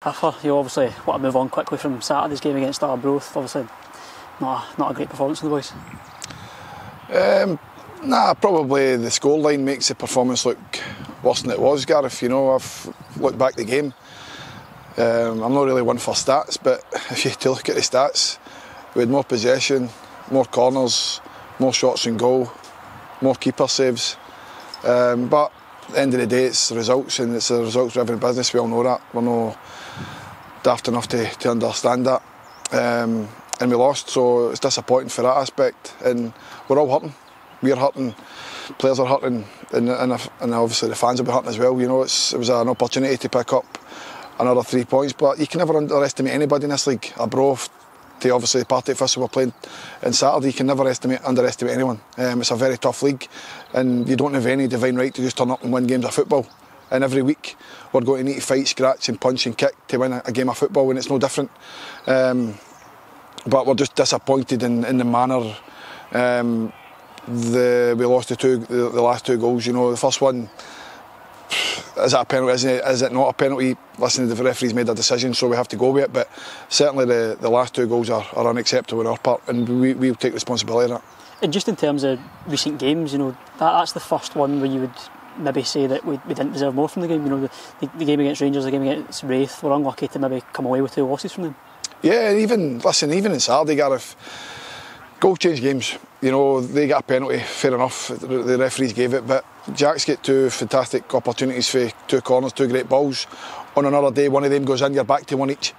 Piffer, you obviously want to move on quickly from Saturday's game against Arbroath. Obviously not a great performance from the boys. Nah, probably the scoreline makes the performance look worse than it was, Gareth. You know, I've looked back at the game. I'm not really one for stats, but if you look at the stats, we had more possession, more corners, more shots on goal, more keeper saves. But at the end of the day, it's the results, and it's the results of every business. We all know that. We're not daft enough to understand that. And we lost, so it's disappointing for that aspect. And we're all hurting. We're hurting, players are hurting, and obviously the fans will be hurting as well. You know, it was an opportunity to pick up another 3 points, but you can never underestimate anybody in this league. Arbroath to obviously Partick Thistle were playing on Saturday. You can never underestimate anyone. It's a very tough league, and you don't have any divine right to just turn up and win games of football. And every week we're going to need to fight, scratch and punch and kick to win a game of football, and it's no different. But we're just disappointed in the manner. We lost the last two goals. You know, the first one, is that a penalty? Is it not a penalty? Listen, the referee's made a decision, so we have to go with it. But certainly the last two goals are unacceptable on our part, and we'll take responsibility of that. And just in terms of recent games, you know, that's the first one where you would maybe say that we didn't deserve more from the game. You know, the game against Rangers, the game against Wraith, we're unlucky to maybe come away with 2 losses from them. Yeah, even in Saturday, Gareth, goal change games. You know, they got a penalty, fair enough, the referees gave it, but Jack's get 2 fantastic opportunities for 2 corners, 2 great balls. On another day, one of them goes in, you're back to 1 each.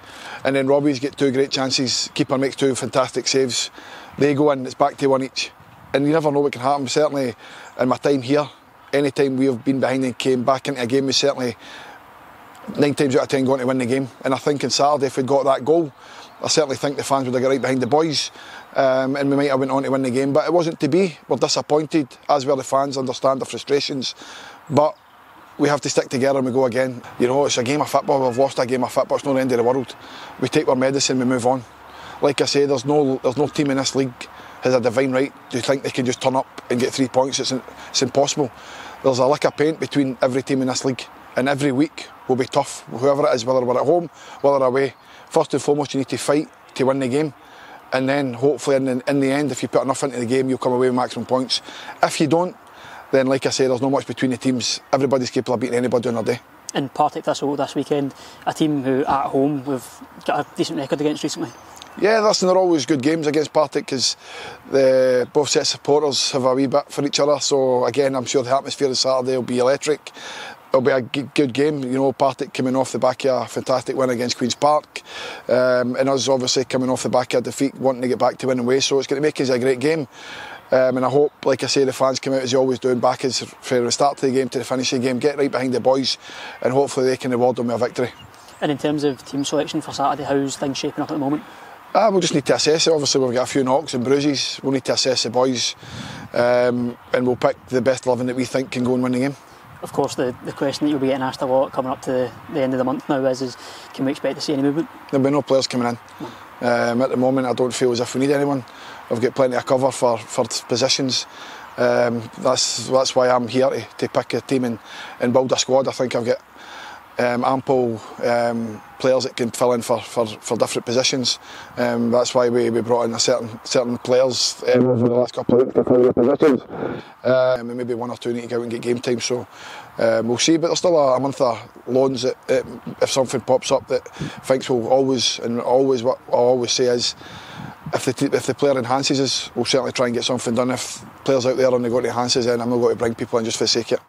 And then Robbie's get 2 great chances, keeper makes 2 fantastic saves. They go in, it's back to 1 each. And you never know what can happen. Certainly, in my time here, any time we have been behind and came back into a game, we certainly 9 times out of 10 going to win the game. And I think on Saturday, if we'd got that goal, I certainly think the fans would have got right behind the boys, and we might have went on to win the game. But it wasn't to be. We're disappointed, as were the fans, understand the frustrations. But we have to stick together and we go again. You know, it's a game of football. We've lost a game of football. It's not the end of the world. We take our medicine, we move on. Like I say, there's no team in this league has a divine right to think they can just turn up and get 3 points. It's impossible. There's a lick of paint between every team in this league, and every week will be tough, whoever it is, whether we're at home, whether away. First and foremost, you need to fight to win the game, and then hopefully in the end, if you put enough into the game, you'll come away with maximum points. If you don't, then like I say, there's not much between the teams. Everybody's capable of beating anybody on their day. And Partick Thistle this weekend, a team who at home we've got a decent record against recently. Yeah, listen, they're always good games against Partick because both sets of supporters have a wee bit for each other. So again, I'm sure the atmosphere on Saturday will be electric. It'll be a good game. You know, Partick coming off the back of a fantastic win against Queen's Park, and us obviously coming off the back of a defeat, wanting to get back to winning ways. So it's going to make us a great game. And I hope, like I say, the fans come out as they always do and back us from the start of the game to the finish of the game, get right behind the boys, and hopefully they can reward them with a victory. And in terms of team selection for Saturday, how's things shaping up at the moment? We'll just need to assess it. Obviously we've got a few knocks and bruises. We'll need to assess the boys, and we'll pick the best 11 that we think can go and win the game. Of course, the question that you'll be getting asked a lot coming up to the end of the month now is can we expect to see any movement? There'll be no players coming in. No. At the moment I don't feel as if we need anyone. We've got plenty of cover for positions. That's why I'm here to pick a team and build a squad. I think I've got ample players that can fill in for different positions. That's why we brought in a certain players over the last couple of weeks to fill the positions. And maybe 1 or 2 need to go out and get game time. So we'll see. But there's still a month of loans that if something pops up that thinks will always what I'll always say is if the player enhances us, we'll certainly try and get something done. If players out there and they go to enhance us, then I'm not going to bring people in just for the sake of it.